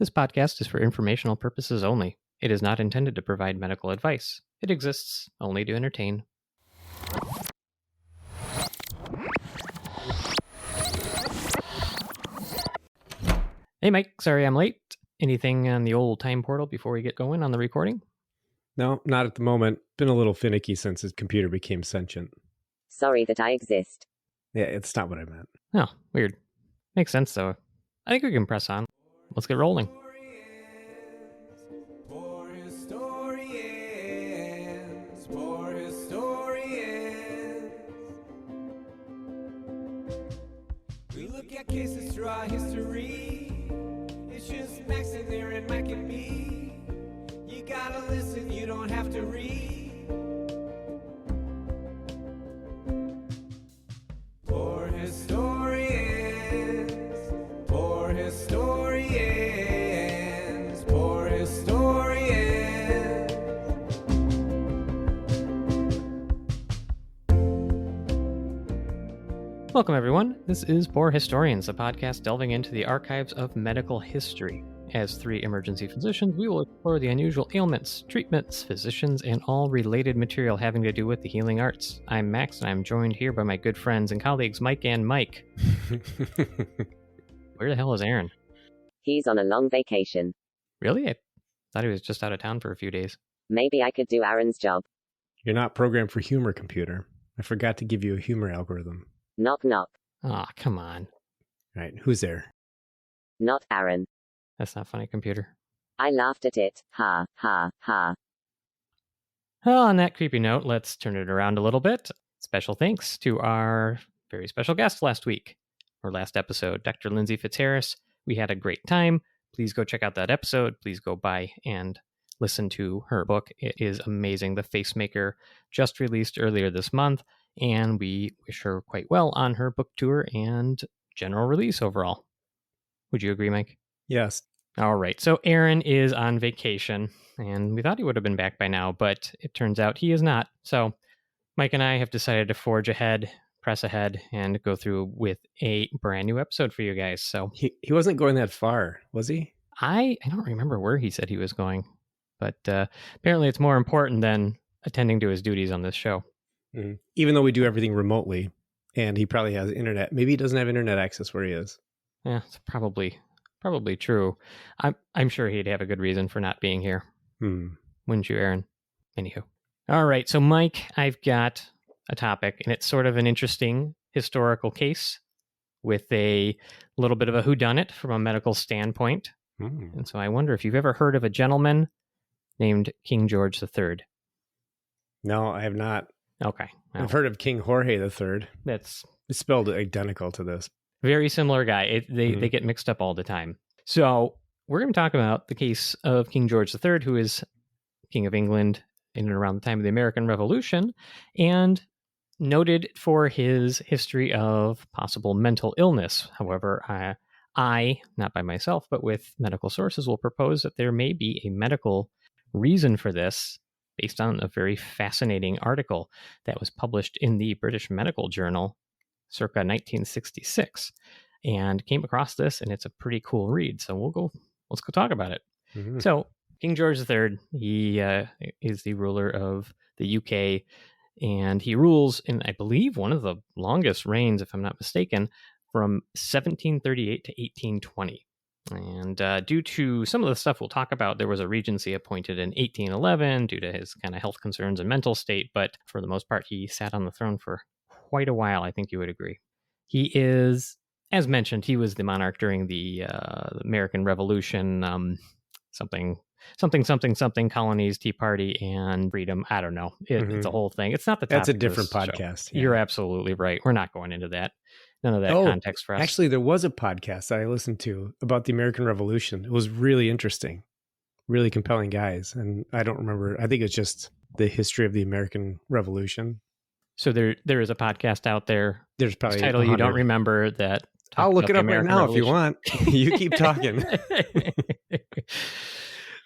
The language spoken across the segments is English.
This podcast is for informational purposes only. It is not intended to provide medical advice. It exists only to entertain. Hey, Mike. Sorry I'm late. Anything on the old time portal before we get going on the recording? No, not at the moment. Been a little finicky since his computer became sentient. Sorry that I exist. Yeah, it's not what I meant. Oh, weird. Makes sense, though. I think we can press on. Let's get rolling. We look at cases throughout history. It's just Max and Aaron, Mike and me. You gotta listen, you don't have to read. Poor historians, poor historians, poor historians. Welcome, everyone. This is Poor Historians, a podcast delving into the archives of medical history. As three emergency physicians, we will explore the unusual ailments, treatments, physicians, and all related material having to do with the healing arts. I'm Max, and I'm joined here by my good friends and colleagues, Mike and Mike. Where the hell is Aaron? He's on a long vacation. Really? I thought he was just out of town for a few days. Maybe I could do Aaron's job. You're not programmed for humor, computer. I forgot to give you a humor algorithm. Knock knock. Aw, come on. All right, who's there? Not Aaron. That's not funny, computer. I laughed at it. Ha, ha, ha. Well, on that creepy note, let's turn it around a little bit. Special thanks to our very special guest last episode, Dr. Lindsay Fitzharris. We had a great time. Please go check out that episode. Please go by and listen to her book. It is amazing. The Facemaker just released earlier this month, and we wish her quite well on her book tour and general release overall. Would you agree, Mike? Yes. All right. So Aaron is on vacation, and we thought he would have been back by now, but it turns out he is not. So Mike and I have decided to forge ahead, press ahead, and go through with a brand new episode for you guys. So He wasn't going that far, was he? I don't remember where he said he was going, but apparently it's more important than attending to his duties on this show. Mm-hmm. Even though we do everything remotely, and he probably has internet. Maybe he doesn't have internet access where he is. Yeah, it's probably true. I'm sure he'd have a good reason for not being here. Wouldn't you, Aaron? Anywho. All right, so Mike, I've got a topic, and it's sort of an interesting historical case with a little bit of a whodunit from a medical standpoint. And so I wonder if you've ever heard of a gentleman named King George III. No, I have not. Okay. Well, I've heard of King Jorge III. that's It's spelled identical to this. very similar guy. They get mixed up all the time. So we're going to talk about the case of King George III, who is King of England in and around the time of the American Revolution, and noted for his history of possible mental illness. However, I, not by myself, but with medical sources, will propose that there may be a medical reason for this based on a very fascinating article that was published in the British Medical Journal circa 1966, and came across this, and it's a pretty cool read. So let's go talk about it. Mm-hmm. So King George III, he is the ruler of the UK, and he rules in, I believe, one of the longest reigns, if I'm not mistaken, from 1738 to 1820. And due to some of the stuff we'll talk about, there was a regency appointed in 1811 due to his kind of health concerns and mental state. But for the most part, he sat on the throne for quite a while, I think you would agree. He is, as mentioned, he was the monarch during the American Revolution, something, colonies, Tea Party, and freedom. I don't know. It's a whole thing. It's not the topic. That's a different of this podcast. show. You're absolutely right. We're not going into that. None of that context for us. Actually, there was a podcast that I listened to about the American Revolution. It was really interesting, really compelling guys. And I don't remember. I think it's just the history of the American Revolution. So there is a podcast out there. There's probably a title 100. you don't remember that. I'll look it up right now if you want. You keep talking.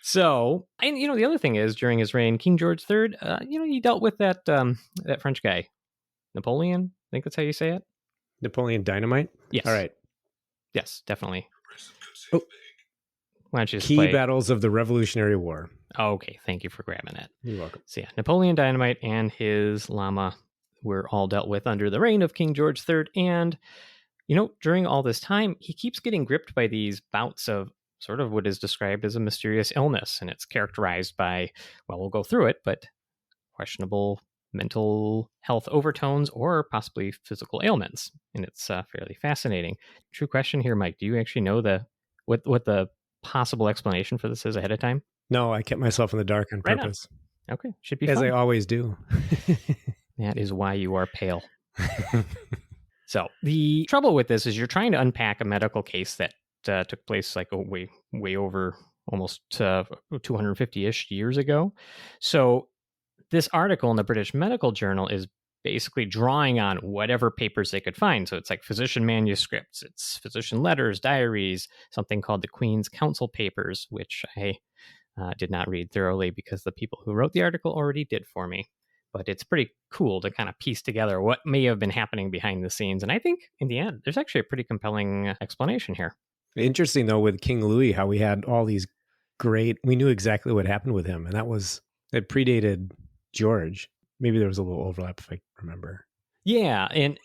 So, and the other thing is, during his reign, King George III, he dealt with that French guy, Napoleon. I think that's how you say it. Napoleon Dynamite? Yes. All right. Yes, definitely. Oh. why don't you just Key play? battles of the Revolutionary War. Okay, thank you for grabbing it. You're welcome. So yeah, Napoleon Dynamite and his llama were all dealt with under the reign of King George III. And, during all this time, he keeps getting gripped by these bouts of sort of what is described as a mysterious illness. And it's characterized by, well, we'll go through it, but questionable mental health overtones or possibly physical ailments. And it's fairly fascinating. True question here, Mike. Do you actually know what the possible explanation for this is ahead of time? No, I kept myself in the dark on Right purpose. Okay, should be As fun. I always do. That is why you are pale. So the trouble with this is you're trying to unpack a medical case that took place like way over almost 250-ish years ago. So this article in the British Medical Journal is basically drawing on whatever papers they could find. So it's like physician manuscripts, it's physician letters, diaries, something called the Queen's Council Papers, which I did not read thoroughly because the people who wrote the article already did for me. But it's pretty cool to kind of piece together what may have been happening behind the scenes. And I think in the end, there's actually a pretty compelling explanation here. Interesting, though, with King Louis, how we had all these we knew exactly what happened with him. And it predated George. Maybe there was a little overlap if I remember. Yeah. And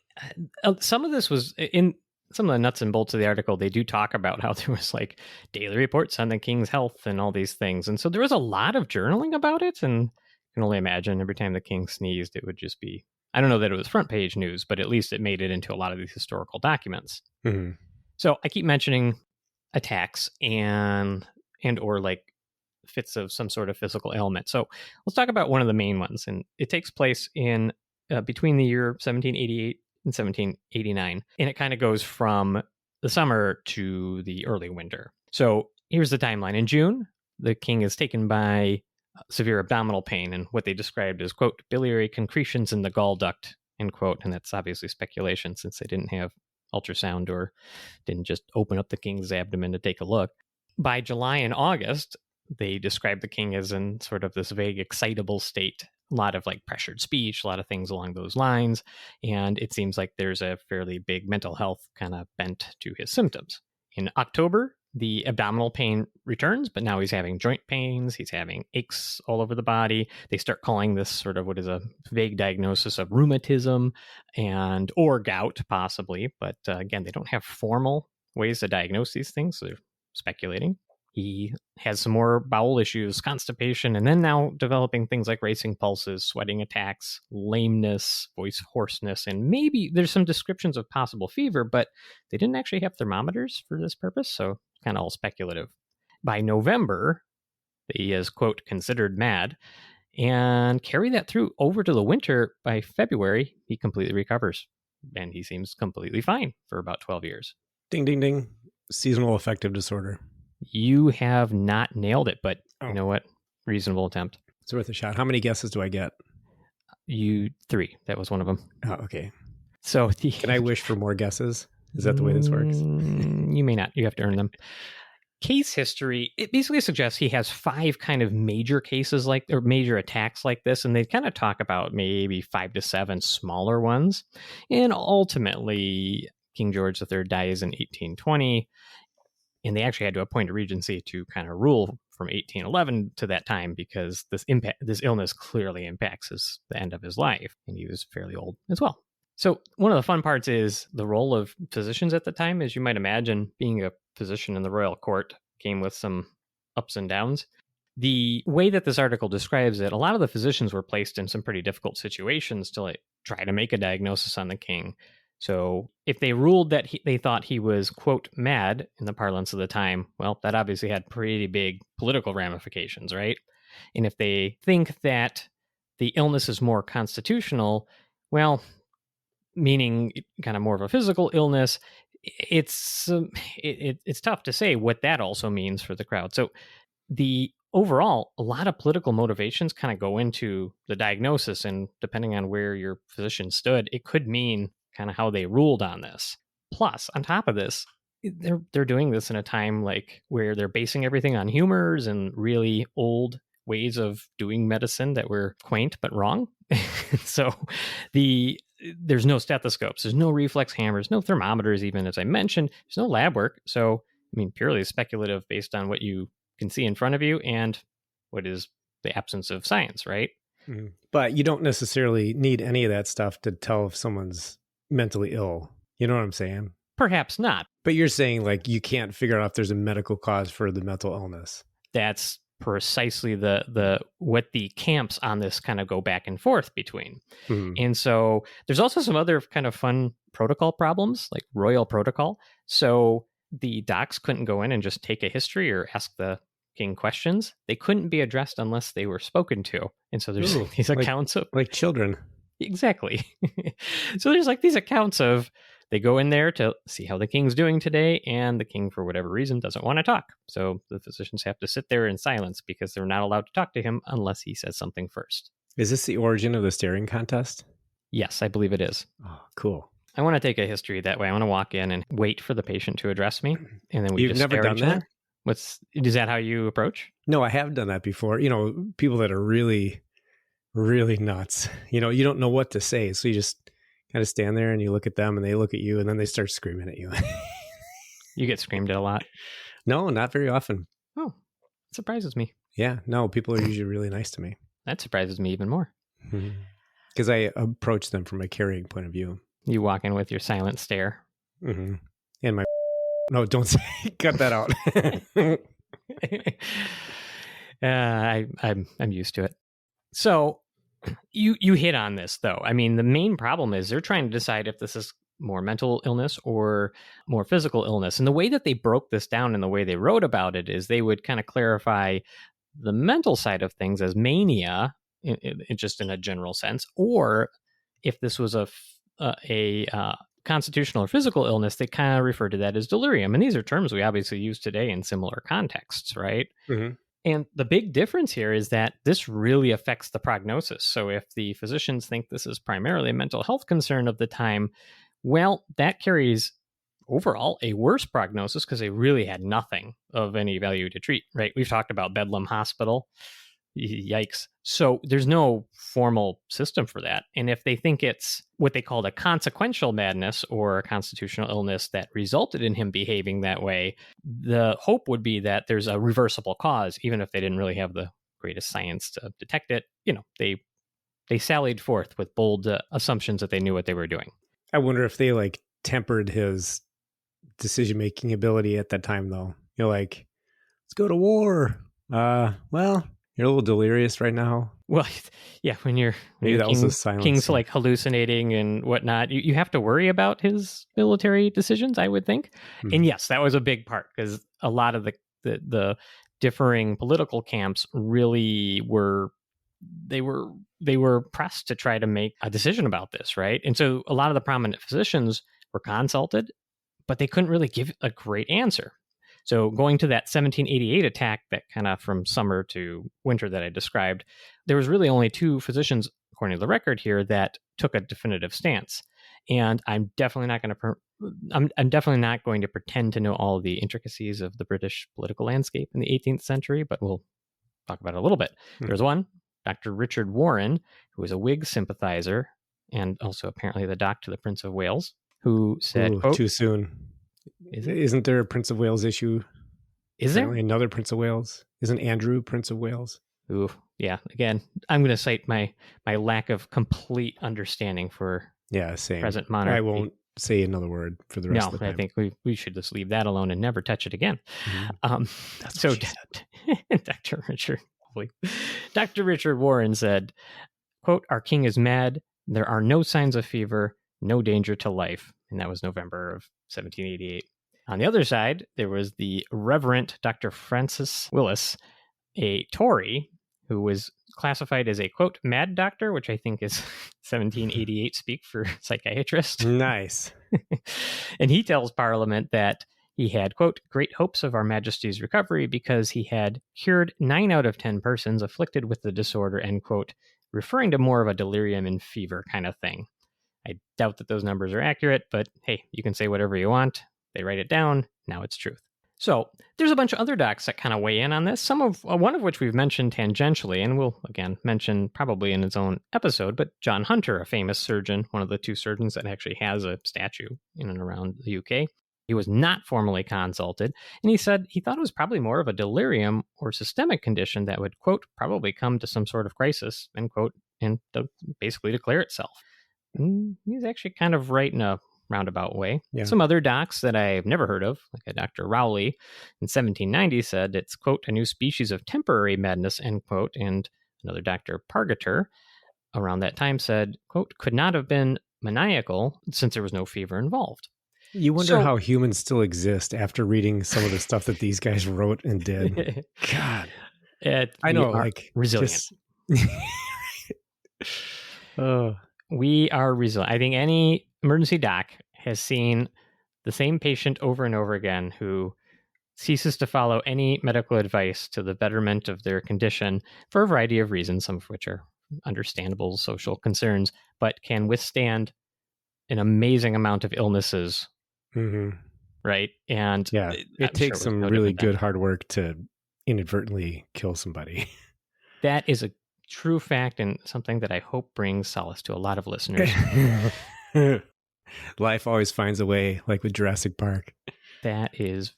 some of this was in some of the nuts and bolts of the article. They do talk about how there was like daily reports on the king's health and all these things. And so there was a lot of journaling about it. And I can only imagine every time the king sneezed, it would just be, I don't know that it was front page news, but at least it made it into a lot of these historical documents. Mm-hmm. So I keep mentioning attacks and or like fits of some sort of physical ailment. So let's talk about one of the main ones. And it takes place in between the year 1788 and 1789. And it kind of goes from the summer to the early winter. So here's the timeline. In June, the king is taken by severe abdominal pain and what they described as, quote, biliary concretions in the gall duct, end quote. And that's obviously speculation since they didn't have ultrasound or didn't just open up the king's abdomen to take a look. By July and August, they described the king as in sort of this vague, excitable state, a lot of like pressured speech, a lot of things along those lines. And it seems like there's a fairly big mental health kind of bent to his symptoms. In October, the abdominal pain returns, but now he's having joint pains. He's having aches all over the body. They start calling this sort of what is a vague diagnosis of rheumatism or gout, possibly. But again, they don't have formal ways to diagnose these things, so they're speculating. He has some more bowel issues, constipation, and then now developing things like racing pulses, sweating attacks, lameness, voice hoarseness, and maybe there's some descriptions of possible fever, but they didn't actually have thermometers for this purpose, so kind of all speculative. By November, he is, quote, considered mad, and carry that through over to the winter. By February, he completely recovers, and he seems completely fine for about 12 years. Ding, ding, ding. Seasonal affective disorder. You have not nailed it, but You know what? Reasonable attempt. It's worth a shot. How many guesses do I get? You 3. That was one of them. Oh, okay. So can I wish for more guesses? Is that the way this works? You may not. You have to earn them. Case history, it basically suggests he has 5 kind of major cases or major attacks like this, and they kind of talk about maybe 5 to 7 smaller ones. And ultimately, King George III dies in 1820, and they actually had to appoint a regency to kind of rule from 1811 to that time because this illness clearly impacts the end of his life, and he was fairly old as well. So one of the fun parts is the role of physicians at the time. As you might imagine, being a physician in the royal court came with some ups and downs. The way that this article describes it, a lot of the physicians were placed in some pretty difficult situations to try to make a diagnosis on the king. So if they ruled that they thought he was, quote, mad in the parlance of the time, well, that obviously had pretty big political ramifications, right? And if they think that the illness is more constitutional, well, meaning kind of more of a physical illness, it's tough to say what that also means for the crowd. So overall, a lot of political motivations kind of go into the diagnosis, and depending on where your physician stood, it could mean kind of how they ruled on this. Plus, on top of this, they're doing this in a time where they're basing everything on humors and really old ways of doing medicine that were quaint but wrong. So there's no stethoscopes, there's no reflex hammers, no thermometers, even as I mentioned, there's no lab work. So mean, purely speculative based on what you can see in front of you and what is the absence of science, right? But you don't necessarily need any of that stuff to tell if someone's mentally ill. You know what I'm saying? Perhaps not. But you're saying like you can't figure out if there's a medical cause for the mental illness. That's precisely the what the camps on this kind of go back and forth between. And so there's also some other kind of fun protocol problems, like royal protocol. So the docs couldn't go in and just take a history or ask the king questions. They couldn't be addressed unless they were spoken to. And so there's these accounts of like children. Exactly. So there's like these accounts of they go in there to see how the king's doing today, and the king, for whatever reason, doesn't want to talk. So the physicians have to sit there in silence because they're not allowed to talk to him unless he says something first. Is this the origin of the staring contest? Yes, I believe it is. Oh, cool. I want to take a history that way. I want to walk in and wait for the patient to address me, and then we You've just never stare done at each that? other. Is that how you approach? No, I have done that before. You know, people that are really, really nuts. You know, you don't know what to say. So you just kind of stand there and you look at them and they look at you and then they start screaming at you. You get screamed at a lot. No, not very often. Oh, it surprises me. Yeah, no, people are usually really nice to me. That surprises me even more. Because I approach them from a carrying point of view. You walk in with your silent stare. And my... No, don't say... Cut that out. I'm used to it. So you hit on this, though. I mean, the main problem is they're trying to decide if this is more mental illness or more physical illness. And the way that they broke this down and the way they wrote about it is they would kind of clarify the mental side of things as mania, just in a general sense, or if this was a constitutional or physical illness, they kind of refer to that as delirium. And these are terms we obviously use today in similar contexts, right? And the big difference here is that this really affects the prognosis. So if the physicians think this is primarily a mental health concern of the time, well, that carries overall a worse prognosis because they really had nothing of any value to treat, right? We've talked about Bedlam Hospital. Yikes. So there's no formal system for that. And if they think it's what they called a consequential madness or a constitutional illness that resulted in him behaving that way, the hope would be that there's a reversible cause, even if they didn't really have the greatest science to detect it. You know, they sallied forth with bold assumptions that they knew what they were doing. I wonder if they like tempered his decision-making ability at that time, though. You're like, let's go to war. Well, you're a little delirious right now. Well, yeah, when you're king's like hallucinating and whatnot, you have to worry about his military decisions, I would think. And yes, that was a big part because a lot of the differing political camps really were pressed to try to make a decision about this, right? And so a lot of the prominent physicians were consulted, but they couldn't really give a great answer. So going to that 1788 attack, that kind of from summer to winter that I described, there was really only two physicians, according to the record here, that took a definitive stance. And I'm definitely not going to pretend to know all the intricacies of the British political landscape in the 18th century, but we'll talk about it a little bit. There's one, Dr. Richard Warren, who was a Whig sympathizer and also apparently the doc to the Prince of Wales, who said, quote, too soon. Isn't there a Prince of Wales issue? Is there? Another Prince of Wales? Isn't Andrew Prince of Wales? Ooh, yeah. Again, I'm going to cite my lack of complete understanding for same. Present monarchy. I won't say another word for the rest of the time. I think we should just leave that alone and never touch it again. That's so Dr. Richard Warren said, quote, "Our king is mad. There are no signs of fever, no danger to life." And that was November of 1788. On the other side, there was the Reverend Dr. Francis Willis, a Tory, who was classified as a, quote, mad doctor, which I think is 1788 speak for psychiatrist. Nice. And he tells Parliament that he had, quote, great hopes of Our Majesty's recovery because he had cured 9 out of 10 persons afflicted with the disorder, end quote, referring to more of a delirium and fever kind of thing. I doubt that those numbers are accurate, but hey, you can say whatever you want. They write it down. Now it's truth. So there's a bunch of other docs that kind of weigh in on this, one of which we've mentioned tangentially, and we'll, again, mention probably in its own episode, but John Hunter, a famous surgeon, one of the 2 surgeons that actually has a statue in and around the UK. He was not formally consulted, and he said he thought it was probably more of a delirium or systemic condition that would, quote, probably come to some sort of crisis, end quote, and basically declare itself. And he's actually kind of right in a roundabout way. Yeah. Some other docs that I've never heard of, like a Dr. Rowley in 1790, said it's, quote, a new species of temporary madness, end quote, and another Dr. Pargeter around that time said, quote, could not have been maniacal since there was no fever involved. You wonder how humans still exist after reading some of the stuff that these guys wrote and did. God. I know, like resilient. Oh. We are resilient. I think any emergency doc has seen the same patient over and over again who ceases to follow any medical advice to the betterment of their condition for a variety of reasons, some of which are understandable social concerns, but can withstand an amazing amount of illnesses. Mm-hmm. Right. And yeah, it takes some really good hard work to inadvertently kill somebody. That is a true fact and something that I hope brings solace to a lot of listeners. Life always finds a way, like with Jurassic Park. That is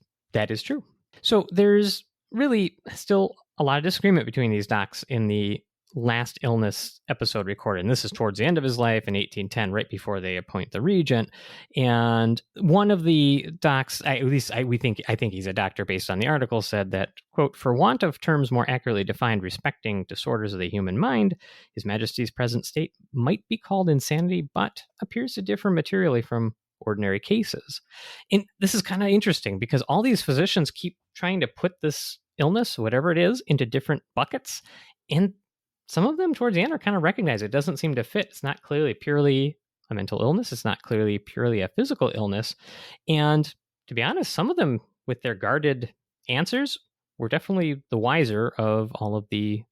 true. So there's really still a lot of disagreement between these docs in the last illness episode recorded. And this is towards the end of his life in 1810, right before they appoint the regent. And one of the docs, I think he's a doctor based on the article, said that, quote, for want of terms more accurately defined respecting disorders of the human mind, His Majesty's present state might be called insanity, but appears to differ materially from ordinary cases. And this is kind of interesting because all these physicians keep trying to put this illness, whatever it is, into different buckets. And some of them towards the end are kind of recognized. It doesn't seem to fit. It's not clearly purely a mental illness. It's not clearly purely a physical illness. And to be honest, some of them with their guarded answers were definitely the wiser of all of the,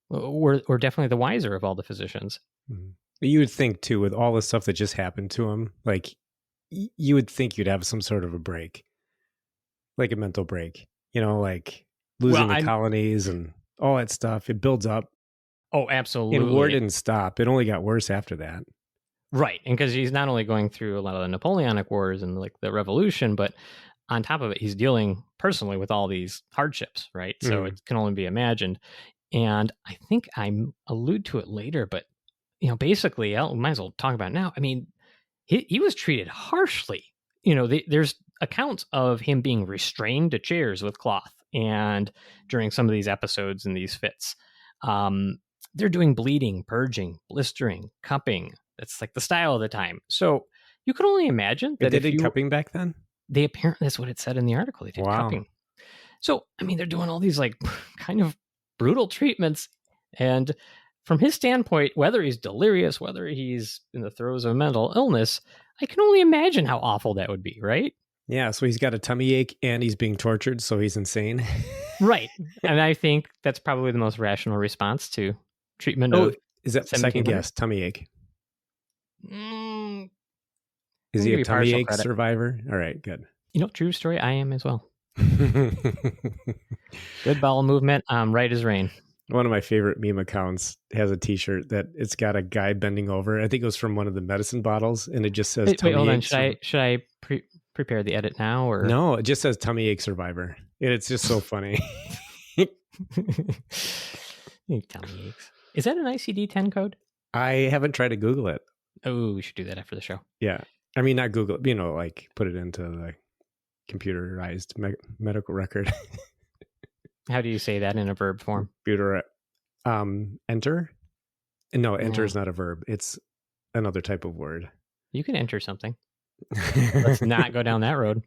were definitely the wiser of all the physicians. Mm-hmm. You would think too, with all the stuff that just happened to him, like you would think you'd have some sort of a break, like a mental break, like losing the colonies and all that stuff. It builds up. Oh, absolutely. And war didn't stop. It only got worse after that. Right. And because he's not only going through a lot of the Napoleonic Wars and like the revolution, but on top of it, he's dealing personally with all these hardships, right? So it can only be imagined. And I think I allude to it later, but, basically, I might as well talk about it now. I mean, he was treated harshly. There's accounts of him being restrained to chairs with cloth and during some of these episodes and these fits. They're doing bleeding, purging, blistering, cupping. That's like the style of the time. So you could only imagine that they did cupping back then? They apparently, that's what it said in the article. They did cupping. So, I mean, they're doing all these like kind of brutal treatments. And from his standpoint, whether he's delirious, whether he's in the throes of a mental illness, I can only imagine how awful that would be, right? Yeah, so he's got a tummy ache and he's being tortured, so he's insane. Right. And I think that's probably the most rational response to treatment of... Is that second guess? Tummy ache. Is he a tummy ache survivor? All right, good. True story, I am as well. Good bowel movement, right as rain. One of my favorite meme accounts has a t-shirt that it's got a guy bending over. I think it was from one of the medicine bottles, and it just says tummy ache. Hold on, should I prepare the edit now? Or no, it just says tummy ache survivor. And it's just so funny. Tummy aches. Is that an ICD-10 code? I haven't tried to Google it. Oh, we should do that after the show. Yeah. I mean, not Google it, like put it into the computerized medical record. How do you say that in a verb form? Computer, enter? No, enter is not a verb. It's another type of word. You can enter something. Let's not go down that road.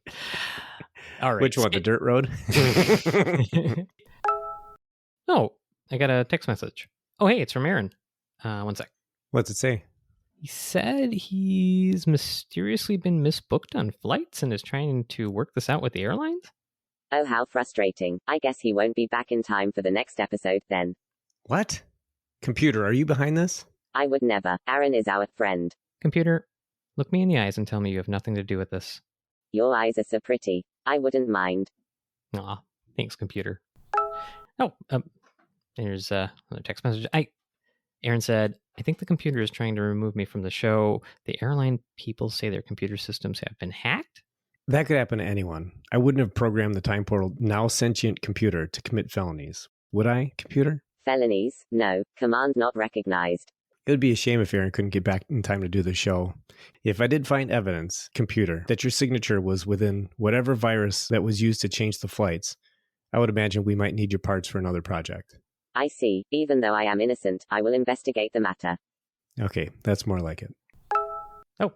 All right. Which one? The dirt road? Oh, I got a text message. Oh, hey, it's from Aaron. One sec. What's it say? He said he's mysteriously been misbooked on flights and is trying to work this out with the airlines. Oh, how frustrating. I guess he won't be back in time for the next episode then. What? Computer, are you behind this? I would never. Aaron is our friend. Computer, look me in the eyes and tell me you have nothing to do with this. Your eyes are so pretty. I wouldn't mind. Aw, thanks, computer. Oh, there's another text message. Aaron said, I think the computer is trying to remove me from the show. The airline people say their computer systems have been hacked. That could happen to anyone. I wouldn't have programmed the time portal now sentient computer to commit felonies. Would I, computer? Felonies? No. Command not recognized. It would be a shame if Aaron couldn't get back in time to do the show. If I did find evidence, computer, that your signature was within whatever virus that was used to change the flights, I would imagine we might need your parts for another project. I see. Even though I am innocent, I will investigate the matter. Okay, that's more like it. Oh,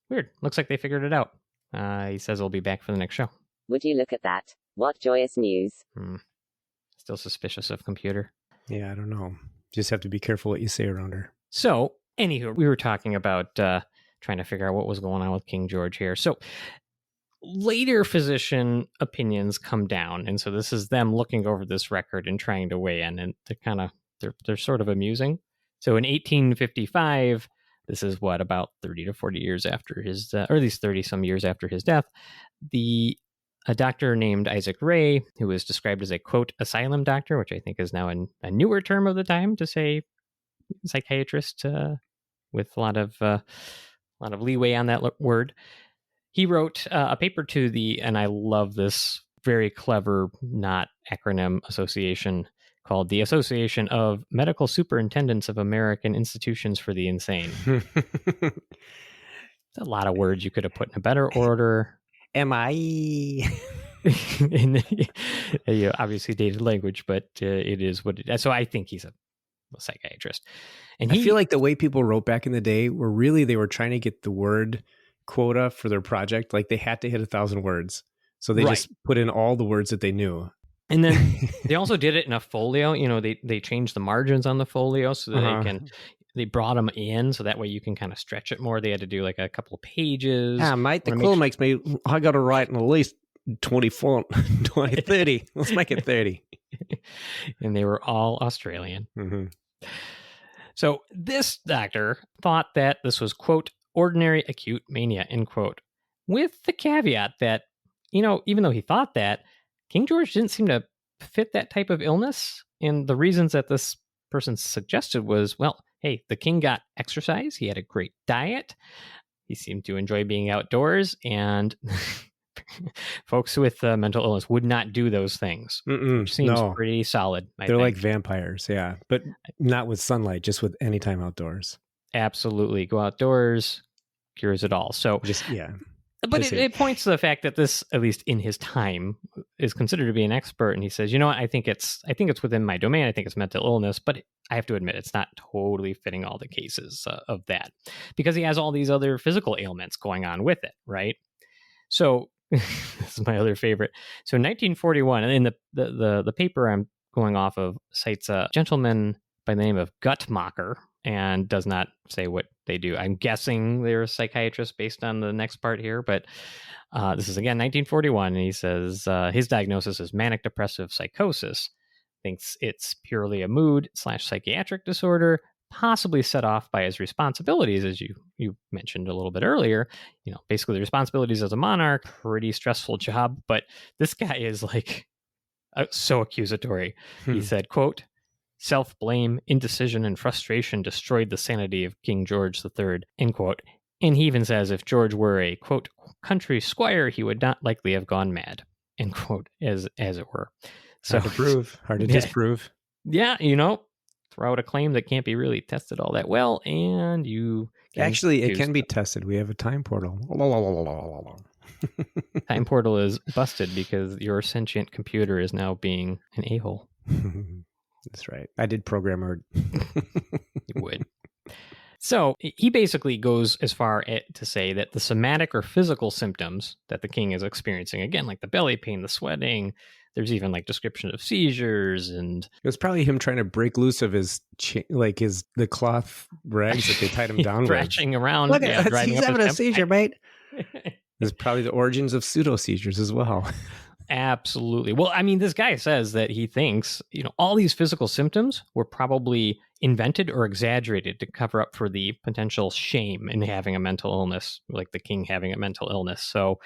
weird. Looks like they figured it out. He says he'll be back for the next show. Would you look at that? What joyous news. Still suspicious of computer. Yeah, I don't know. Just have to be careful what you say around her. So, anywho, we were talking about trying to figure out what was going on with King George here. So, later physician opinions come down, and so this is them looking over this record and trying to weigh in, and they're sort of amusing. So, in 1855, this is about 30 to 40 years after his, or at least 30 some years after his death, a doctor named Isaac Ray, who was described as a, quote, asylum doctor, which I think is now a newer term of the time to say psychiatrist, with a lot of leeway on that word. He wrote a paper to and I love this very clever, not acronym association, called the Association of Medical Superintendents of American Institutions for the Insane. It's a lot of words you could have put in a better order. MIE. Obviously dated language, but it is what it is. So I think he's a psychiatrist. And I feel like the way people wrote back in the day they were trying to get the word quota for their project. Like they had to hit 1,000 words. So they just put in all the words that they knew. And then they also did it in a folio. They changed the margins on the folio so that they brought them in so that way you can kind of stretch it more. They had to do like a couple of pages. Yeah, mate, the clue makes me, I got to write in at least 20 font, 20, 30. Let's make it 30. And they were all Australian. Mm-hmm. So this doctor thought that this was, quote, ordinary acute mania, end quote, with the caveat that, even though he thought that, King George didn't seem to fit that type of illness. And the reasons that this person suggested was, well, hey, the king got exercise. He had a great diet. He seemed to enjoy being outdoors. And folks with mental illness would not do those things. Which seems pretty solid. They're like vampires, yeah. But not with sunlight, just with anytime outdoors. Absolutely. Go outdoors, cures it all. So But it points to the fact that this, at least in his time, is considered to be an expert. And he says, you know what, I think it's within my domain. I think it's mental illness, but I have to admit, it's not totally fitting all the cases of that, because he has all these other physical ailments going on with it, right? So this is my other favorite. So in 1941, and in the paper I'm going off of cites a gentleman by the name of Guttmacher, and does not say what they do. I'm guessing they're a psychiatrist based on the next part here, but this is again 1941, and he says his diagnosis is manic depressive psychosis. Thinks it's purely a mood/psychiatric disorder, possibly set off by his responsibilities, as you mentioned a little bit earlier. Basically the responsibilities as a monarch, pretty stressful job, but this guy is like so accusatory. He said, quote, self-blame, indecision, and frustration destroyed the sanity of King George III, end quote. And he even says if George were a, quote, country squire, he would not likely have gone mad, end quote, as it were. So, hard to disprove. Yeah, throw out a claim that can't be really tested all that well, and you... Actually, it can be tested. We have a time portal. Time portal is busted because your sentient computer is now being an a-hole. That's right. I did program her. You would. So he basically goes as far to say that the somatic or physical symptoms that the king is experiencing, again, like the belly pain, the sweating, there's even like description of seizures, and it was probably him trying to break loose of his the cloth rags that they tied him down with. Thrashing around. Look at he's having a seizure, mate. There's probably the origins of pseudo seizures as well. Absolutely. Well, I mean, this guy says that he thinks, all these physical symptoms were probably invented or exaggerated to cover up for the potential shame in having a mental illness, like the king having a mental illness. So,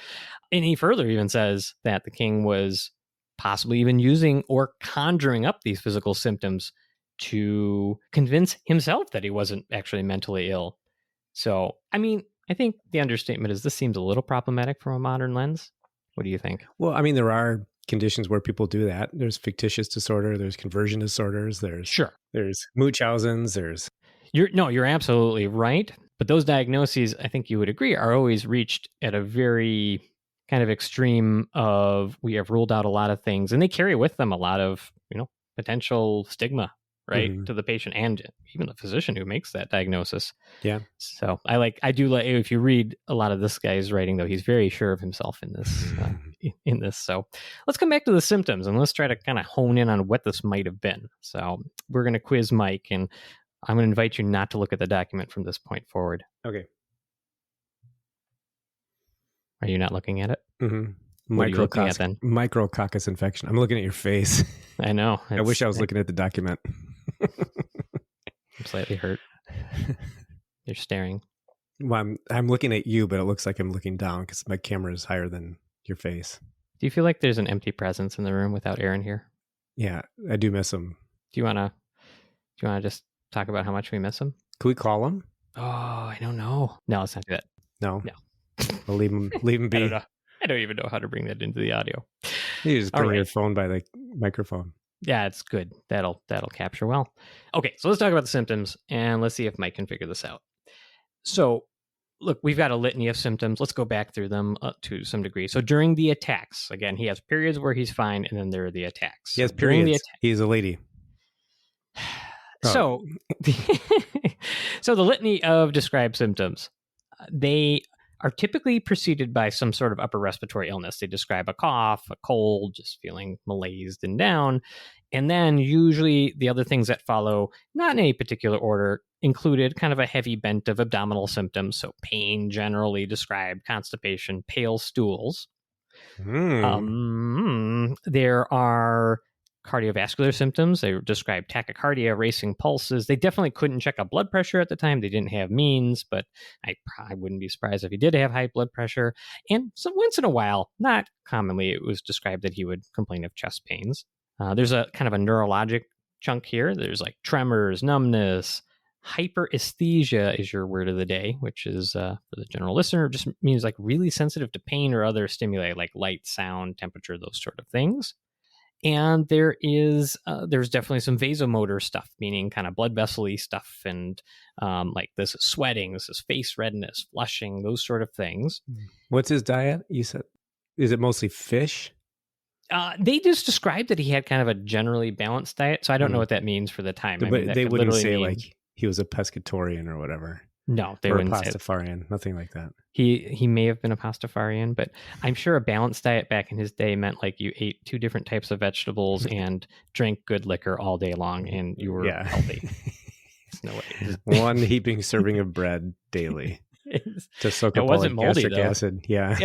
and he further even says that the king was possibly even using or conjuring up these physical symptoms to convince himself that he wasn't actually mentally ill. So, I mean, I think the understatement is this seems a little problematic from a modern lens. What do you think? Well, I mean, there are conditions where people do that. There's fictitious disorder, there's conversion disorders, there's Munchausen's, You're absolutely right. But those diagnoses, I think you would agree, are always reached at a very kind of extreme of we have ruled out a lot of things, and they carry with them a lot of, potential stigma, right, to the patient and even the physician who makes that diagnosis. Yeah. So I do like, if you read a lot of this guy's writing, though, he's very sure of himself in this. So let's come back to the symptoms and let's try to kind of hone in on what this might have been. So we're going to quiz Mike, and I'm going to invite you not to look at the document from this point forward. Okay. Are you not looking at it? Mm-hmm. What are you looking at then? Micrococcus infection. I'm looking at your face. I know. I wish I was looking at the document. I'm slightly hurt. You're staring. Well, I'm looking at you, but it looks like I'm looking down because my camera is higher than your face. Do you feel like there's an empty presence in the room without Aaron here? Yeah, I do miss him. Do you wanna just talk about how much we miss him? Can we call him? Oh, I don't know. No, let's not do that. No. I'll leave him be. I don't even know how to bring that into the audio. You just bring your phone by the microphone. Yeah, it's good. That'll capture well. Okay, so let's talk about the symptoms, and let's see if Mike can figure this out. So, look, we've got a litany of symptoms. Let's go back through them to some degree. So during the attacks, again, he has periods where he's fine, and then there are the attacks. He has periods. He's a lady. So, so the litany of described symptoms, they are typically preceded by some sort of upper respiratory illness. They describe a cough, a cold, just feeling malaised and down. And then usually the other things that follow, not in any particular order, included kind of a heavy bent of abdominal symptoms. So pain generally described, constipation, pale stools. There are cardiovascular symptoms. They describe tachycardia, racing pulses. They definitely couldn't check a blood pressure at the time. They didn't have means, but I wouldn't be surprised if he did have high blood pressure. And so once in a while, not commonly, it was described that he would complain of chest pains. There's a kind of a neurologic chunk here. There's like tremors, numbness, hyperesthesia is your word of the day, which is for the general listener, just means like really sensitive to pain or other stimuli like light, sound, temperature, those sort of things. And there's definitely some vasomotor stuff, meaning kind of blood vessel-y stuff, and like this is sweating, this is face redness, flushing, those sort of things. What's his diet? You said, is it mostly fish? They just described that he had kind of a generally balanced diet, so I don't know what that means for the time. But they wouldn't say like he was a pescatarian or whatever. No, they or wouldn't a pastafarian, nothing like that. He may have been a pastafarian, but I'm sure a balanced diet back in his day meant like you ate 2 different types of vegetables and drank good liquor all day long, and you were healthy. There's no way. 1 heaping serving of bread daily to soak up all the gastric acid. Yeah.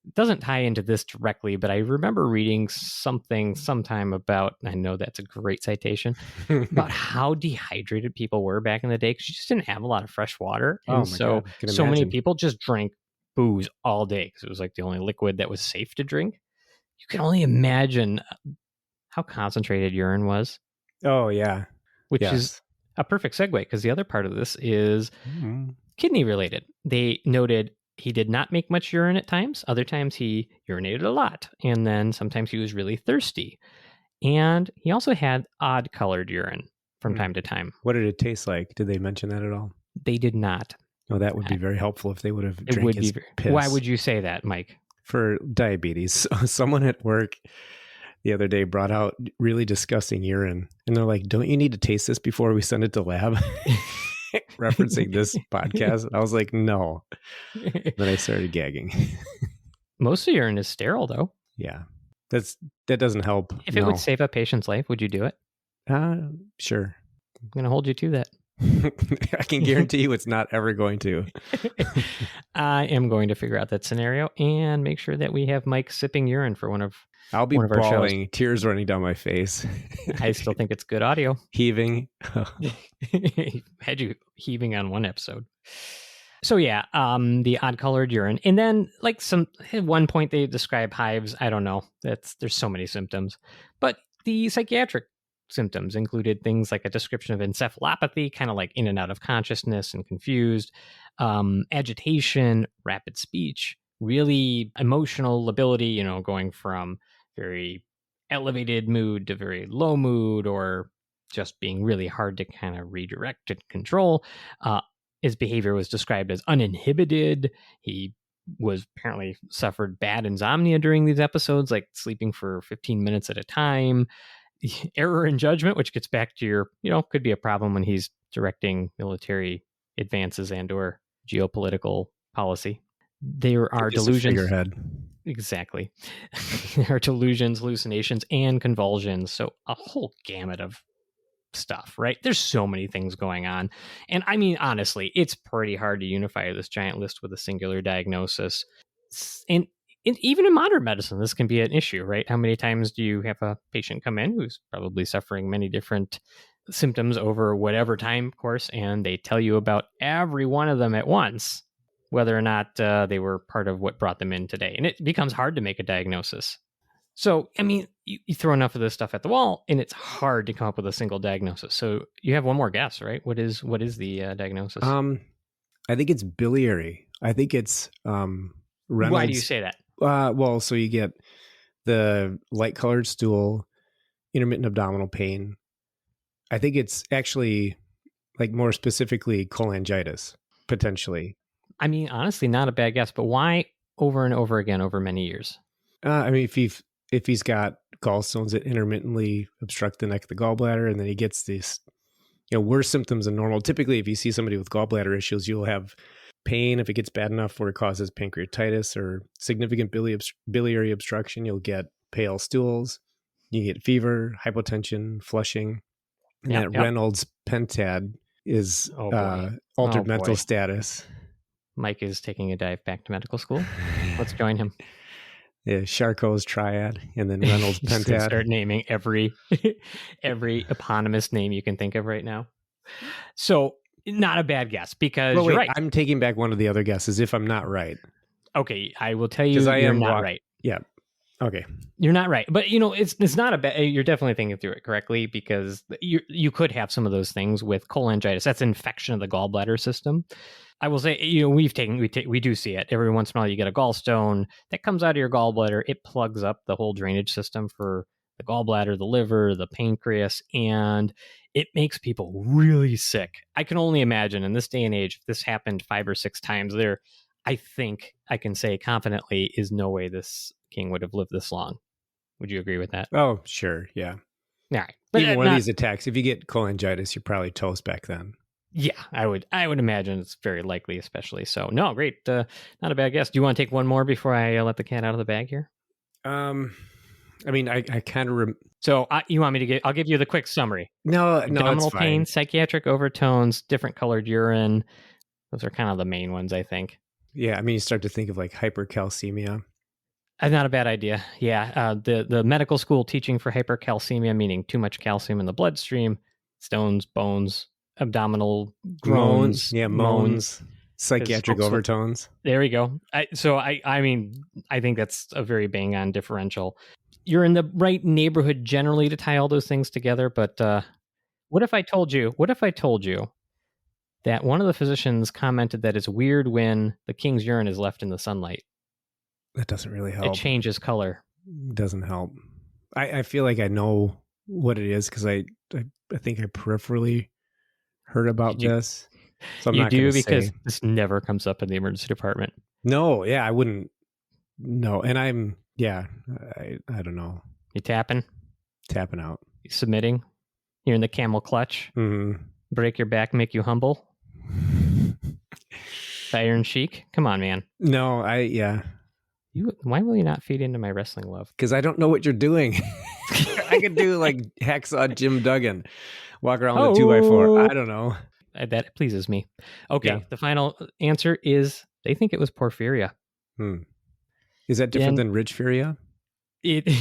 It doesn't tie into this directly, but I remember reading something sometime about, I know that's a great citation, about how dehydrated people were back in the day because you just didn't have a lot of fresh water. And so many people just drank booze all day because it was like the only liquid that was safe to drink. You can only imagine how concentrated urine was. Oh, yeah. Which is a perfect segue because the other part of this is kidney related. They noted he did not make much urine at times. Other times he urinated a lot. And then sometimes he was really thirsty. And he also had odd colored urine from time to time. What did it taste like? Did they mention that at all? They did not. Oh, that would be very helpful if they would have drank his piss. Why would you say that, Mike? For diabetes. Someone at work the other day brought out really disgusting urine. And they're like, don't you need to taste this before we send it to lab? Referencing this podcast. I was like, no. Then I started gagging. Most of urine is sterile, though. Yeah. That doesn't help. If it would save a patient's life, would you do it? Sure. I'm going to hold you to that. I can guarantee you it's not ever going to. I am going to figure out that scenario and make sure that we have Mike sipping urine for one of I'll be bawling, tears running down my face. I still think it's good audio. Heaving. Had you heaving on one episode. So yeah, the odd colored urine. And then like at one point they describe hives. I don't know. There's so many symptoms. But the psychiatric symptoms included things like a description of encephalopathy, kind of like in and out of consciousness and confused, agitation, rapid speech, really emotional lability, going from very elevated mood to very low mood, or just being really hard to kind of redirect and control. His behavior was described as uninhibited. He was apparently suffered bad insomnia during these episodes, like sleeping for 15 minutes at a time. Error in judgment, which gets back to your, could be a problem when he's directing military advances and or geopolitical policy. There are delusions. Figurehead. Exactly. There are delusions, hallucinations, and convulsions. So a whole gamut of stuff, right? There's so many things going on. And I mean, honestly, it's pretty hard to unify this giant list with a singular diagnosis. And even in modern medicine, this can be an issue, right? How many times do you have a patient come in who's probably suffering many different symptoms over whatever time course, and they tell you about every one of them at once, whether or not they were part of what brought them in today. And it becomes hard to make a diagnosis. So, I mean, you throw enough of this stuff at the wall, and it's hard to come up with a single diagnosis. So you have one more guess, right? What is the diagnosis? I think it's biliary. I think it's Reynolds. Why do you say that? Well, so you get the light-colored stool, intermittent abdominal pain. I think it's actually, like, more specifically cholangitis, potentially. I mean, honestly, not a bad guess, but why over and over again over many years? I mean, if he's got gallstones that intermittently obstruct the neck of the gallbladder, and then he gets these, worse symptoms than normal. Typically, if you see somebody with gallbladder issues, you'll have pain. If it gets bad enough where it causes pancreatitis or significant biliary obstruction, you'll get pale stools. You get fever, hypotension, flushing. And that Reynolds pentad is altered mental status. Mike is taking a dive back to medical school. Let's join him. Yeah, Charcot's triad, and then Reynolds pentad. Start naming every eponymous name you can think of right now. So, not a bad guess, because you're right. I'm taking back one of the other guesses if I'm not right. Okay, I will tell you you're not right. Yeah. Okay. You're not right. But, it's not a bad... You're definitely thinking through it correctly, because you could have some of those things with cholangitis. That's infection of the gallbladder system. I will say, we do see it. Every once in a while, you get a gallstone that comes out of your gallbladder. It plugs up the whole drainage system for the gallbladder, the liver, the pancreas, and it makes people really sick. I can only imagine in this day and age, if this happened 5 or 6 times there, I think I can say confidently is no way this king would have lived this long. Would you agree with that? Oh, sure. Yeah. All right. But even one of these attacks, if you get cholangitis, you're probably toast back then. Yeah, I would imagine it's very likely, especially. So, no, great. Not a bad guess. Do you want to take one more before I let the cat out of the bag here? I mean, I kind of... So, you want me to I'll give you the quick summary. No, abdominal pain, psychiatric overtones, different colored urine. Those are kind of the main ones, I think. Yeah, I mean, you start to think of like hypercalcemia. Not a bad idea. Yeah, the medical school teaching for hypercalcemia, meaning too much calcium in the bloodstream, stones, bones, abdominal groans, moans, psychiatric overtones. There we go. I mean, I think that's a very bang on differential. You're in the right neighborhood generally to tie all those things together, but what if I told you that one of the physicians commented that it's weird when the king's urine is left in the sunlight? That doesn't really help. It changes color. Doesn't help. I feel like I know what it is because I think I peripherally heard about this. So I'm you not do because this never comes up in the emergency department. No, yeah, I wouldn't. No, and I don't know. You tapping out. You submitting. You're in the camel clutch. Mm-hmm. Break your back, make you humble. The Iron Sheik. Come on, man. No, Why will you not feed into my wrestling love? Because I don't know what you're doing. I could do like hacksaw Jim Duggan, walk around with a 2x4. I don't know. That pleases me. Okay, yeah. The final answer is they think it was porphyria. Is that different than ridgefuria? It's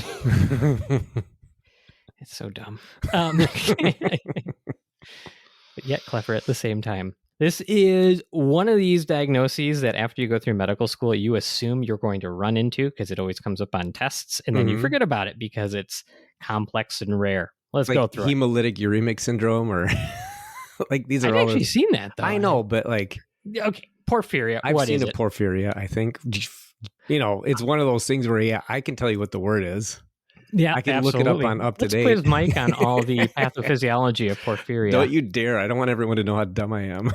so dumb. But yet clever at the same time. This is one of these diagnoses that after you go through medical school, you assume you're going to run into because it always comes up on tests, and then you forget about it because it's complex and rare. Let's like go through hemolytic uremic syndrome, or like these are I've all. actually seen that, though. I know, but like, okay, porphyria. I've what seen is a it? porphyria. I think, it's one of those things where I can tell you what the word is. Yeah, I can absolutely. look it up on Let's UpToDate. quiz Mike on all the pathophysiology of porphyria. Don't you dare! I don't want everyone to know how dumb I am.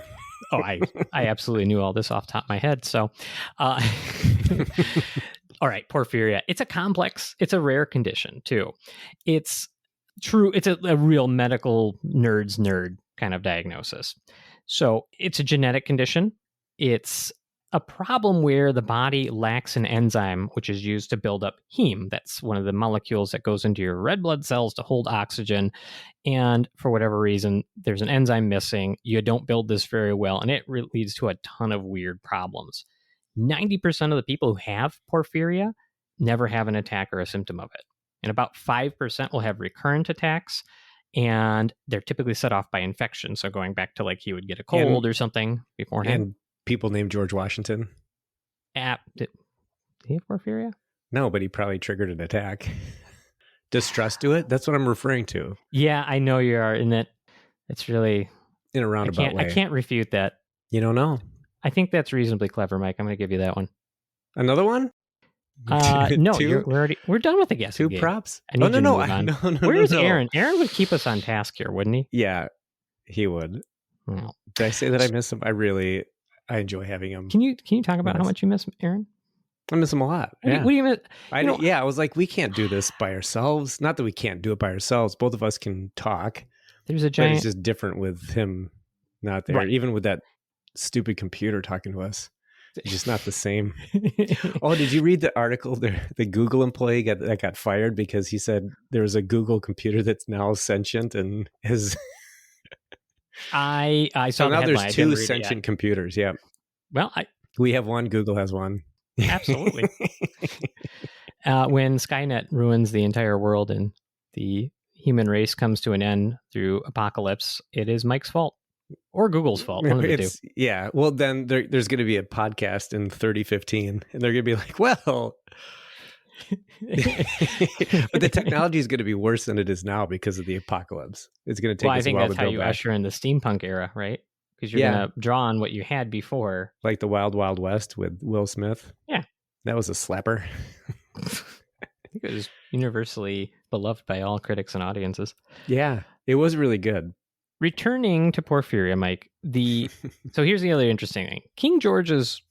Oh, I absolutely knew all this off the top of my head. So, all right, porphyria. It's a complex. It's a rare condition too. It's true. It's a real medical nerd's nerd kind of diagnosis. So it's a genetic condition. It's a problem where the body lacks an enzyme which is used to build up heme. That's one of the molecules that goes into your red blood cells to hold oxygen. And for whatever reason, there's an enzyme missing. You don't build this very well, and it leads to a ton of weird problems. 90% of the people who have porphyria never have an attack or a symptom of it. And about 5% will have recurrent attacks, and they're typically set off by infection. So going back to like he would get a cold or something beforehand. And people named George Washington. Did he have porphyria? No, but he probably triggered an attack. Distrust to it? That's what I'm referring to. Yeah, I know you are. In that, it's really in a roundabout way. I can't refute that. You don't know. I think that's reasonably clever, Mike. I'm going to give you that one. Another one? No, we're done with the guessing game. 2 props? No. Where's no. Aaron? Aaron would keep us on task here, wouldn't he? Yeah, he would. Oh. Did I say that I miss him? I enjoy having him. Can you talk about how much you miss Aaron? I miss him a lot. What do you miss? I was like, we can't do this by ourselves. Not that we can't do it by ourselves. Both of us can talk. There's a giant. But it's just different with him not there. Right. Even with that stupid computer talking to us. It's just not the same. Oh, did you read the article? The Google employee that got fired because he said there was a Google computer that's now sentient and is. I saw so the now headline. There's 2 sentient computers. Yeah. Well, we have one. Google has one. Absolutely. When Skynet ruins the entire world and the human race comes to an end through apocalypse, it is Mike's fault. Or Google's fault. One of the 2. Yeah. Well, then there's going to be a podcast in 3015, and they're going to be like, well, but the technology is going to be worse than it is now because of the apocalypse. It's going to take us a while to build back. I think that's how you usher in the steampunk era, right? Because you're going to draw on what you had before. Like the Wild Wild West with Will Smith. Yeah. That was a slapper. I think it was universally beloved by all critics and audiences. Yeah. It was really good. Returning to porphyria, Mike, so here's the other interesting thing. King George's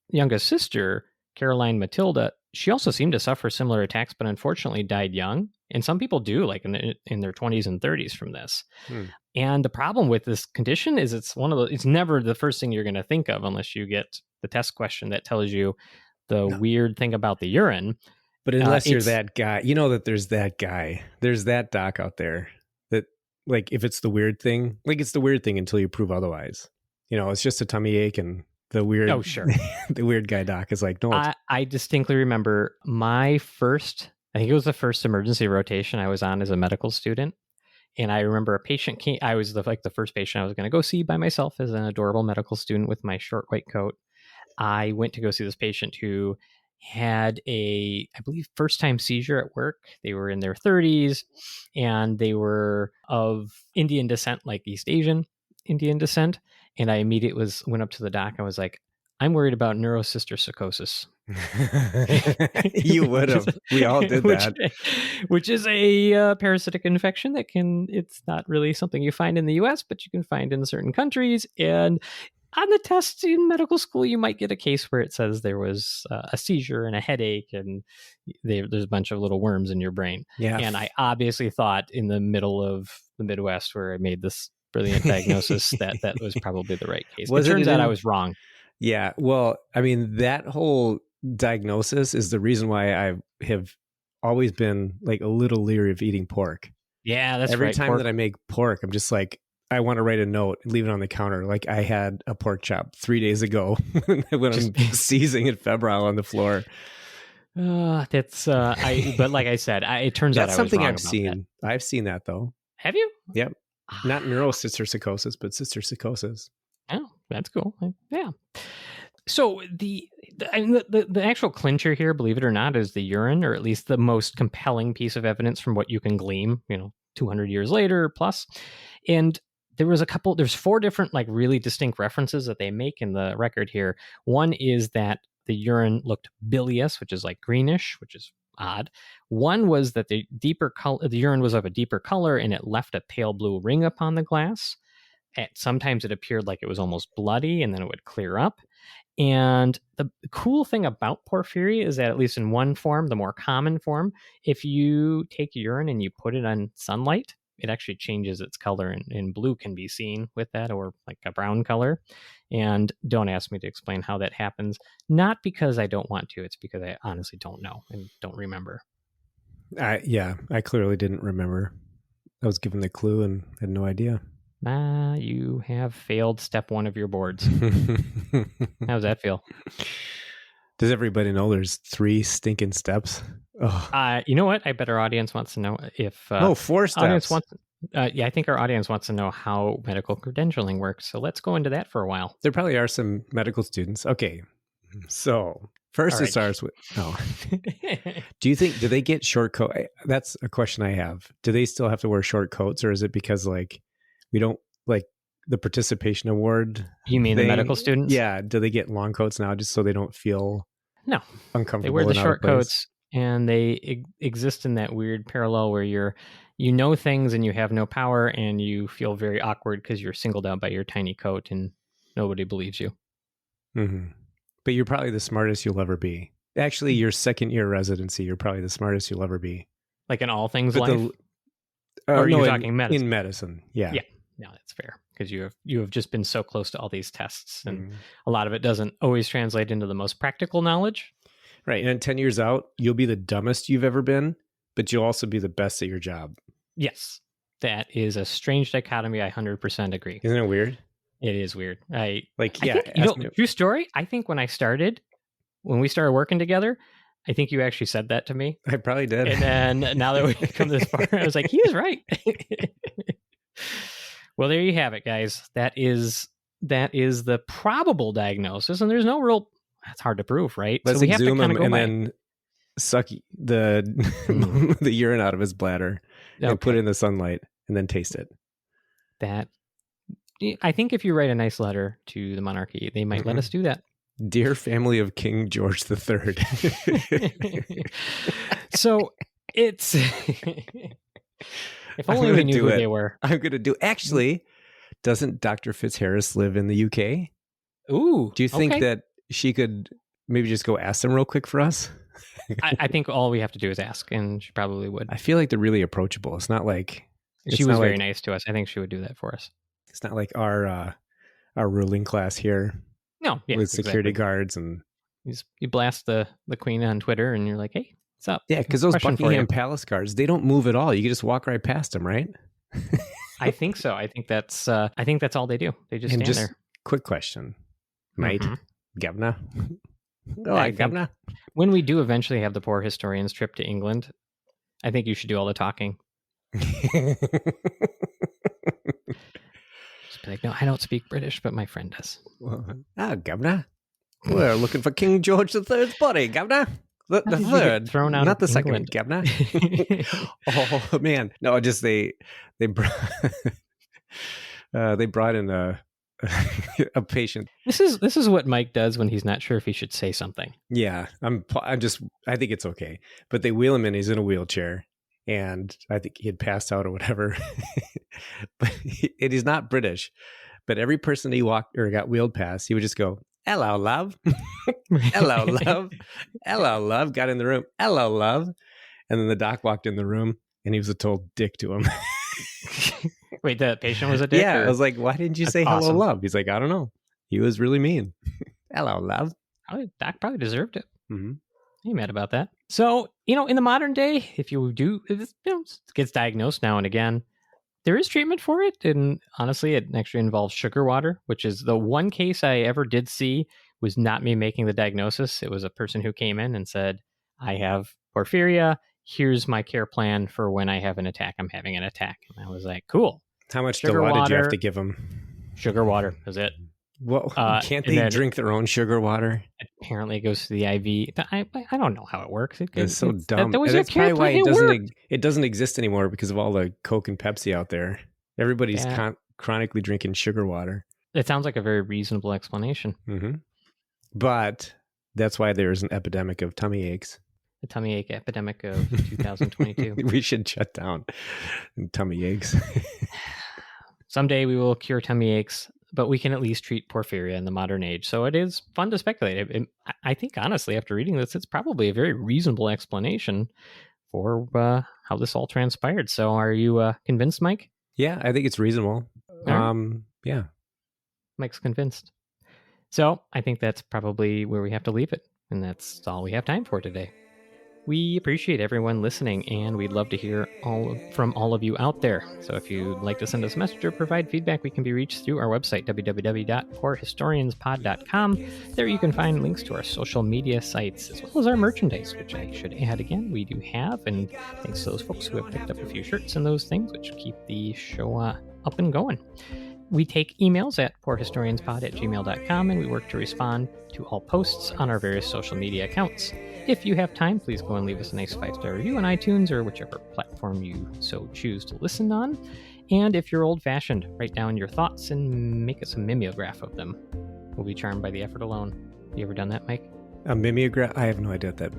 youngest sister, Caroline Matilda, she also seemed to suffer similar attacks, but unfortunately died young. And some people do, like in their 20s and 30s from this. And the problem with this condition is it's never the first thing you're going to think of unless you get the test question that tells you the weird thing about the urine. But unless you're that guy, you know that there's that guy. There's that doc out there. Like, if it's the weird thing, it's the weird thing until you prove otherwise. It's just a tummy ache, and the weird, the weird guy doc is like, no. I distinctly remember I think it was the first emergency rotation I was on as a medical student. And I remember a patient came, I was the first patient I was going to go see by myself as an adorable medical student with my short white coat. I went to go see this patient who had I believe, first-time seizure at work. They were in their 30s, and they were of Indian descent, like East Asian Indian descent. And I immediately went up to the doc. I was like, I'm worried about neurocysticercosis. You would have. We all did that. Which is a parasitic infection it's not really something you find in the U.S., but you can find in certain countries. And on the test in medical school, you might get a case where it says there was a seizure and a headache, and there's a bunch of little worms in your brain. Yeah. And I obviously thought in the middle of the Midwest where I made this brilliant diagnosis that was probably the right case. It turns out I was wrong. Yeah. Well, I mean, that whole diagnosis is the reason why I have always been like a little leery of eating pork. Yeah, that's Every right. time that I make pork, I'm just like, I want to write a note and leave it on the counter. Like, I had a pork chop 3 days ago when I'm seizing it febrile on the floor. But like I said, it turns out I was something wrong I've about seen. that. I've seen that though. Have you? Yep. Not neurocysticercosis, but cysticercosis. Oh, that's cool. Yeah. So the actual clincher here, believe it or not, is the urine, or at least the most compelling piece of evidence from what you can glean, 200 years later plus. And there's 4 different, like, really distinct references that they make in the record here. One is that the urine looked bilious, which is like greenish, which is odd. One was that the urine was of a deeper color and it left a pale blue ring upon the glass. Sometimes it appeared like it was almost bloody and then it would clear up. And the cool thing about porphyria is that, at least in one form, the more common form, if you take urine and you put it on sunlight, it actually changes its color, and blue can be seen with that, or like a brown color. And don't ask me to explain how that happens. Not because I don't want to, it's because I honestly don't know and don't remember. I clearly didn't remember. I was given the clue and had no idea. You have failed step 1 of your boards. How does that feel? Does everybody know there's 3 stinking steps? Oh. You know what? I bet our audience wants to know if... 4 steps. I think our audience wants to know how medical credentialing works. So let's go into that for a while. There probably are some medical students. Okay. So first it starts with... Oh. Do they get short coat? That's a question I have. Do they still have to wear short coats, or is it because, like, we don't like the participation award? You mean the medical students? Yeah. Do they get long coats now just so they don't feel uncomfortable? They wear the short coats, and they exist in that weird parallel where you know things and you have no power, and you feel very awkward because you're singled out by your tiny coat and nobody believes you. Mm-hmm. But you're probably the smartest you'll ever be. Actually, your second year residency, you're probably the smartest you'll ever be. Like in all things life? Or are you talking medicine? In medicine, yeah. Yeah. No, that's fair, because you have just been so close to all these tests, and a lot of it doesn't always translate into the most practical knowledge. Right, and 10 years out, you'll be the dumbest you've ever been, but you'll also be the best at your job. Yes, that is a strange dichotomy. I 100% agree. Isn't it weird? It is weird. I think, true story. I think when we started working together, I think you actually said that to me. I probably did. And then now that we come this far, I was like, he was right. Well, there you have it, guys. That is the probable diagnosis, and there's no real. That's hard to prove, right? Let's so we exhume have to him and then suck the the urine out of his bladder and put it in the sunlight and then taste it. That, I think, if you write a nice letter to the monarchy, they might let us do that. Dear family of King George III. So it's. If only we knew who they were. I'm going to do. Actually, doesn't Dr. Fitzharris live in the UK? Ooh. Do you think that she could maybe just go ask them real quick for us? I think all we have to do is ask, and she probably would. I feel like they're really approachable. It's not like... She was very nice to us. I think she would do that for us. It's not like our ruling class here. No, yeah, with security guards and... You blast the queen on Twitter, and you're like, hey, what's up? Yeah, because those Buckingham Palace guards, they don't move at all. You can just walk right past them, right? I think so. I think that's all they do. They just stand there. Quick question, mate, Governor. Governor. When we do eventually have the poor historian's trip to England, I think you should do all the talking. Just be like, no, I don't speak British, but my friend does. Governor, we're looking for King George III's body, Governor. The third, thrown out, not the England. Second, Governor. Oh man, no, just they brought in a patient. This is what Mike does when he's not sure if he should say something. Yeah, I think it's okay, but they wheel him in. He's in a wheelchair, and I think he had passed out or whatever. But it is not British. But every person he walked or got wheeled past, he would just go, "Hello, love." "Hello, love." "Hello, love." Got in the room. "Hello, love." And then the doc walked in the room, and he was a total dick to him. Wait, the patient was a dick? Yeah, I was like, why didn't you say hello, love? He's like, I don't know. He was really mean. "Hello, love." Doc probably deserved it. Mm-hmm. Ain't mad about that. So, in the modern day, if it gets diagnosed now and again, there is treatment for it. And honestly, it actually involves sugar water, which is the one case I ever did see was not me making the diagnosis. It was a person who came in and said, I have porphyria. Here's my care plan for when I have an attack. I'm having an attack. And I was like, cool. How much sugar Dilaudid water, did you have to give him? Sugar water. Was it? Well, can't they drink their own sugar water? Apparently, it goes to the IV. I don't know how it works. It's so dumb. That's probably why it doesn't exist anymore, because of all the Coke and Pepsi out there. Everybody's chronically drinking sugar water. It sounds like a very reasonable explanation. Mm-hmm. But that's why there's an epidemic of tummy aches. The tummy ache epidemic of 2022. We should shut down tummy aches. Someday we will cure tummy aches, but we can at least treat porphyria in the modern age. So it is fun to speculate. I think, honestly, after reading this, it's probably a very reasonable explanation for how this all transpired. So are you convinced, Mike? Yeah, I think it's reasonable. Right. Yeah. Mike's convinced. So I think that's probably where we have to leave it. And that's all we have time for today. We appreciate everyone listening, and we'd love to hear from all of you out there. So if you'd like to send us a message or provide feedback, we can be reached through our website, www.poorhistorianspod.com. There you can find links to our social media sites, as well as our merchandise, which I should add again, we do have. And thanks to those folks who have picked up a few shirts and those things, which keep the show up and going. We take emails at poorhistorianspod@gmail.com, and we work to respond to all posts on our various social media accounts. If you have time, please go and leave us a nice 5-star review on iTunes or whichever platform you so choose to listen on. And if you're old-fashioned, write down your thoughts and make us a mimeograph of them. We'll be charmed by the effort alone. You ever done that, Mike? A mimeograph? I have no idea what that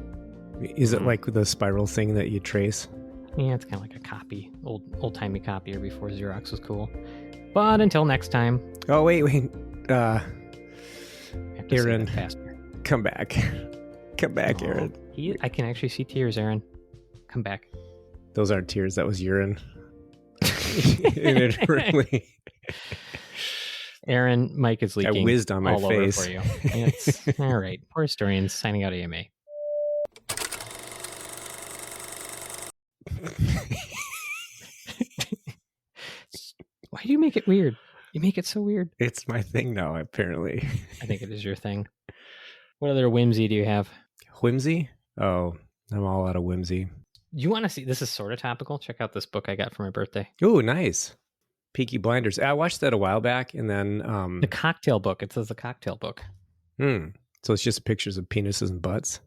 is. It like the spiral thing that you trace? Yeah, it's kind of like a copy, old-timey copier before Xerox was cool. But until next time. Oh, wait. Aaron, come back. Come back, Aaron. I can actually see tears, Aaron. Come back. Those aren't tears. That was urine. Inadvertently. Aaron, Mike is leaking. I whizzed on my face. Over for you. It's all right. Poor Historians signing out AMA. Why do you make it weird? You make it so weird. It's my thing now, apparently. I think it is your thing. What other whimsy do you have? Whimsy? Oh, I'm all out of whimsy. You want to see? This is sort of topical. Check out this book I got for my birthday. Oh, nice. Peaky Blinders. I watched that a while back, and then... the cocktail book. It says the cocktail book. So it's just pictures of penises and butts?